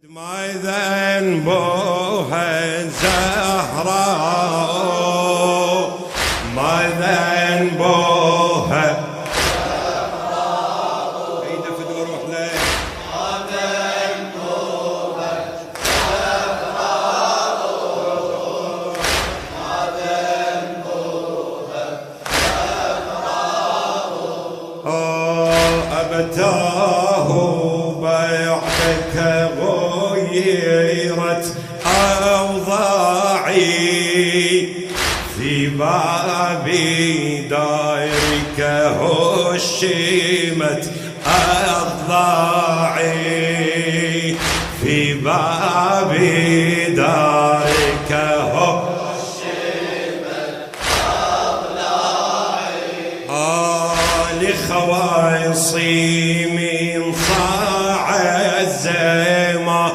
ما ذنبها زهراء ما ذنبها عيد فدوى روح له ما ذنبها زهراء ما ذنبها زهراء أبتاه بعدك غيرت أوضاعي في باب دارك هشمت أضلاعي في باب دارك هشمت أضلاعي لخواصي من صاع الزمان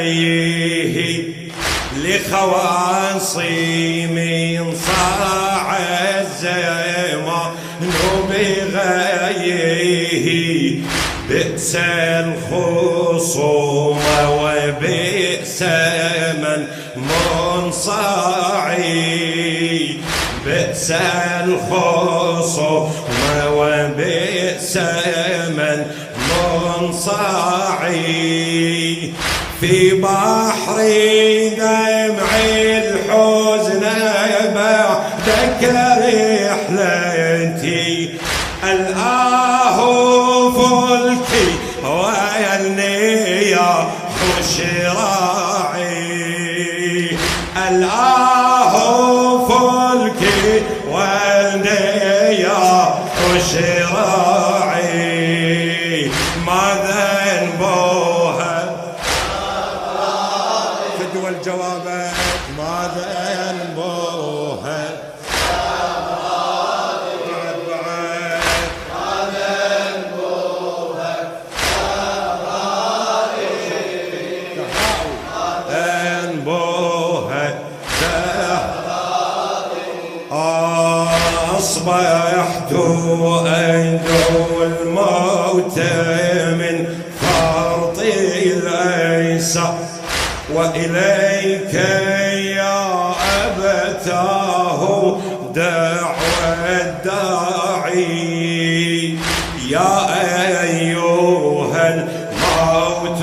بغيه لخواصي من صاع الزمان بغيه بئس الخصوم وبئس من منصاعي بئس الخصوم وبئس من منصاعي في بحر دمع الحزن بعدك رحلتي الآه فلكي والنياح شراعي الآه فلكي والنياح شراعي ما ذنبها فدوى الجوابات ما ذنبها أصبحت أدعو الموت من فرطي الأيسر وإليك يا أبتاه دعوى الداعي يا أيها الموت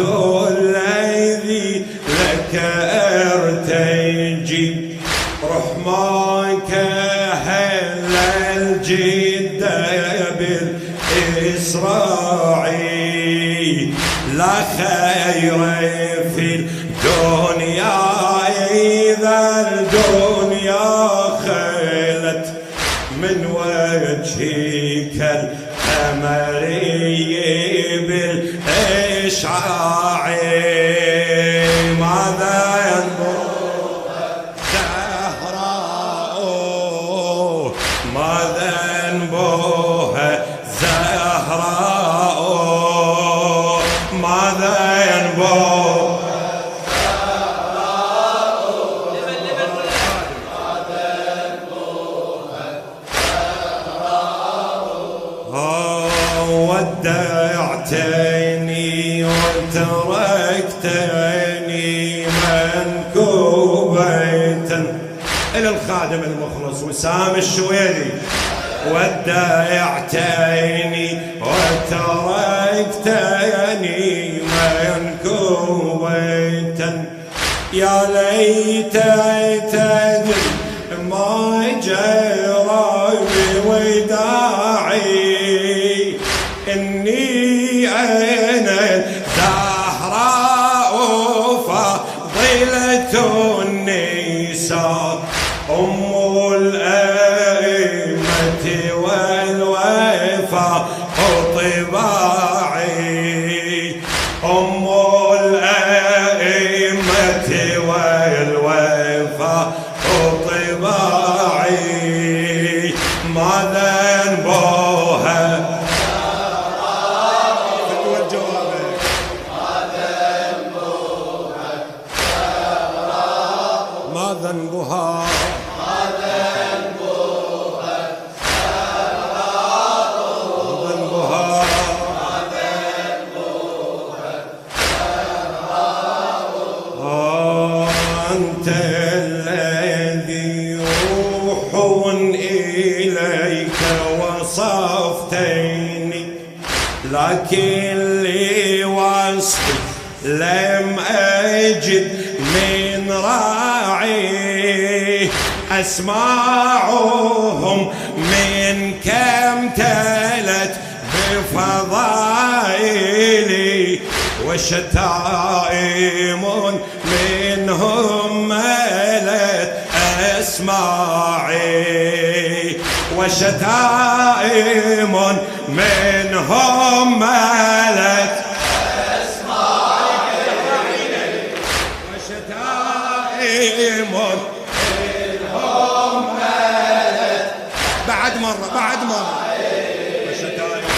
الذي لك أرتجي رحمك هل الجد بالإسراعي لا خير في الدنيا إذا الدنيا خلت من وجهك القمري بالإشعاع ماذا ينظر ما ذنبها زهراء ما ذنبها زهراء ودعتني وتركتني منكوبة إلى الخادم المخلص وسام الشويلي ودعتني وتركتني منكوبة يا ليت تدري ما جرى بوداعي إني أنا الزهراء فضيلة النساء أم الأئمة والوفاء طباعي أم الأئمة والوفاء طباعي ما ذنبها ما ذنبها لكن لي وصفي لم أجد من راعي أسماعهم من كم تلت بفضائلي وشتائم منهم ملت أسماعي وشتائم منهم ملت أسماعي وشتائم منهم ملت بعد مرة وشتائم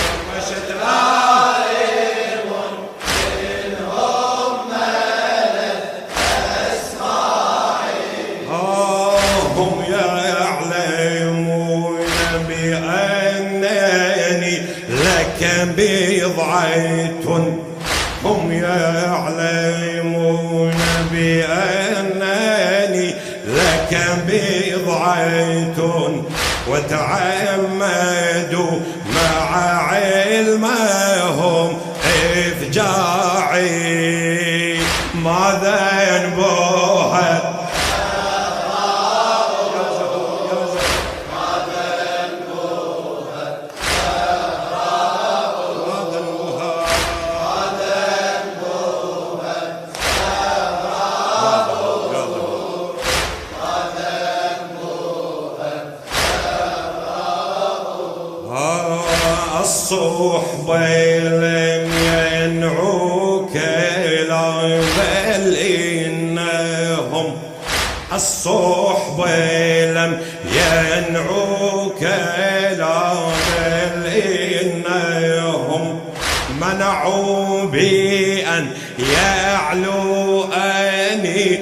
بضعة هم يعلمون بأنني لك بضعة وتعمدوا مع علمهم إفجاعي ماذا ينبوها الصحبة لم ينعوك لا بل إنهم الصحبة لم ينعوك لا بل إنهم منعوا بأن يعلو أني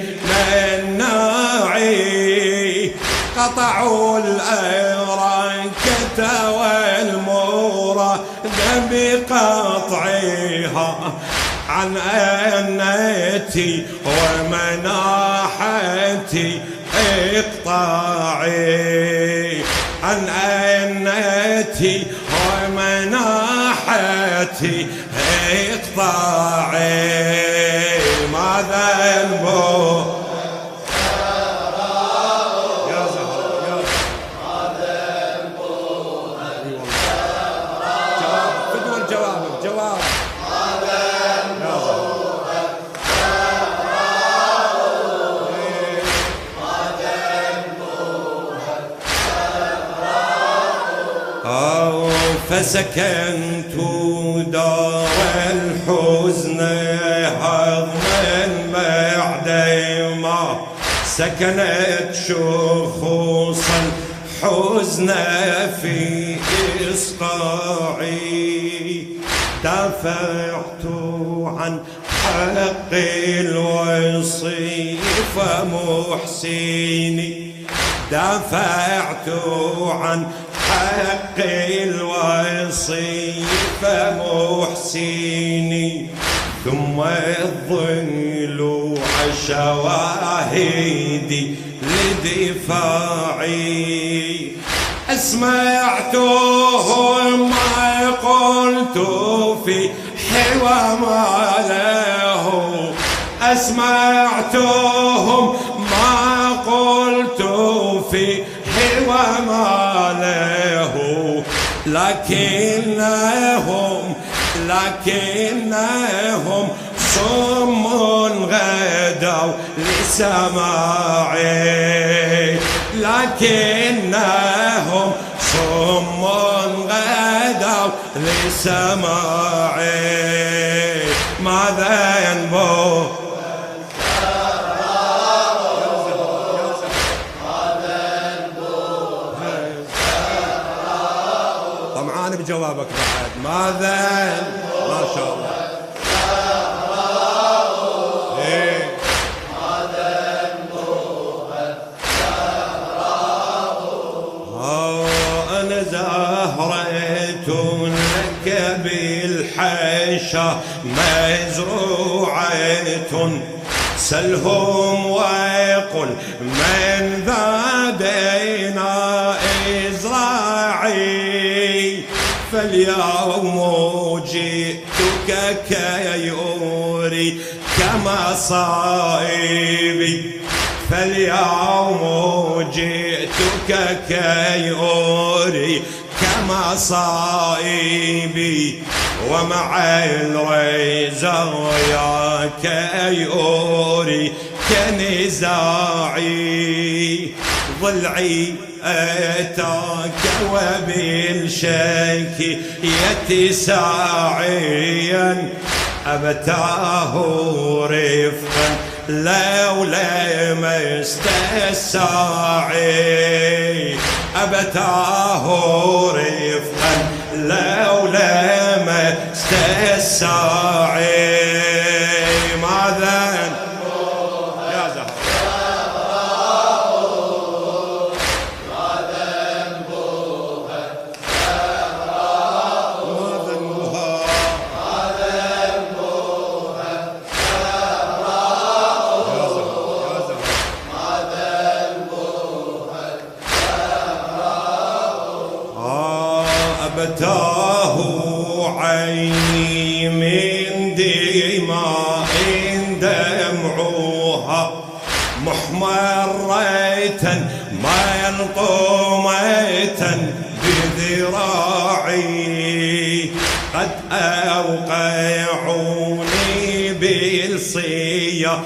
مناعي قطعوا الأراكة والمورة بقطعها عن أنتي ومناحتي إقطاعي عن أنتي ومناحتي إقطاعي ماذا ينبو فسكنت دار الحزن هضما بعد ما سكنت شخوصا حزن في إصقاعي دافعت عن حق الوصي فمحسيني دافعت عن حق الوصي فمحسيني ثم الظل عالشواهد لدفاعي أسمعتهم ما قلت في حوى ما له أسمعتهم ما قلت في حوى ما له لكنهم صم غدوا لسماعي لكنهم صم غدوا لسماعي ماذا ينبو طمعان بجوابك بعد ماذا ما شاء الله أنا زهرة لك بالحشا مزروعة سلهم وقل من ذا دينا إزراعي فاليوم كيوري كمصائبي فاليوم جئتك كيوري كمصائبي ومع الرزايا كيوري كنزاعي ضلعي أتاك وبالشك يتساعيا أبتاه رفقا لولا مست الساعي أبتاه رفقا لولا مست الساعي ماذا يا زهر أبتاه عيني من دماء دمعوها محمرة منطومة بذراعي قد أوقعوني بالصياح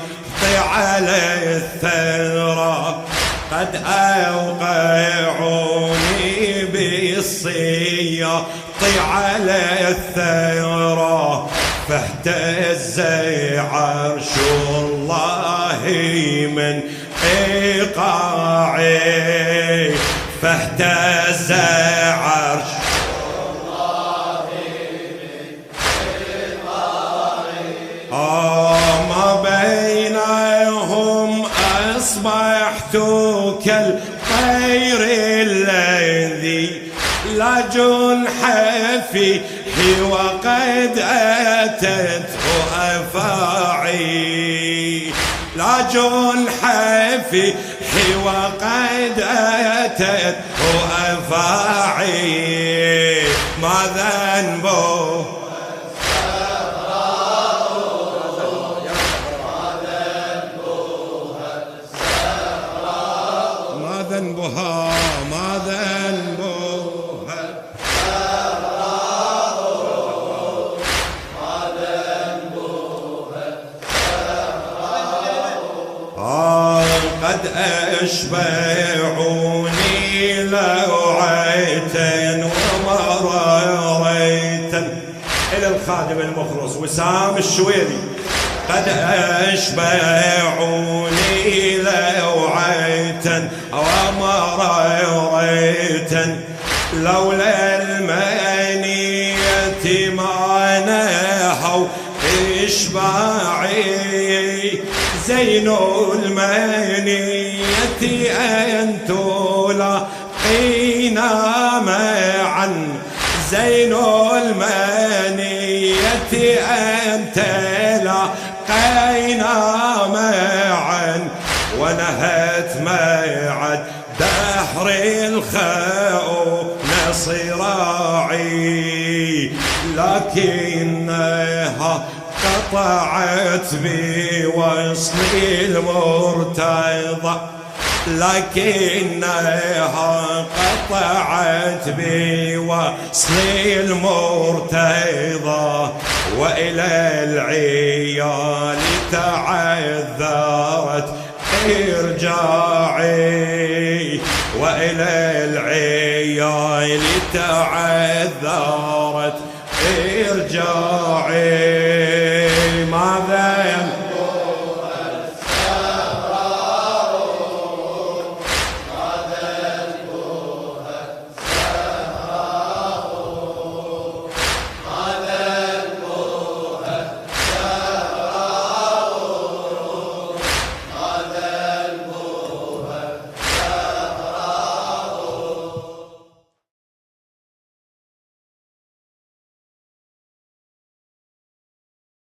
على الثرى قد أوقعوني بالصياح على الثرى فاهتز عرش الله من إيقاعي فاهتز عرش الله من إيقاعي ما بينهم أصبحت كالطير الذي لا جنح فيه وقد أتته أفاعي لا جنح فيه وقد أتته أفاعي ما ذنبه ما ذنبها قد أشبعوني لوعيتا ومراريتا إلى الخادم المخلص وسام الشويري قد أشبعوني لوعيتا ومراريتا لولا المنية ما نهوا إشباعي زين المنية أن تلاقينا معا زين المنية أن تلاقينا معا ونهت معا دهر الخون صراعي لكنها قطعت بوصل المرتضى لكنها قطعت بوصل المرتضى وإلى العيال تعذرت إرجاعي وإلى العيال تعذرت إرجاعي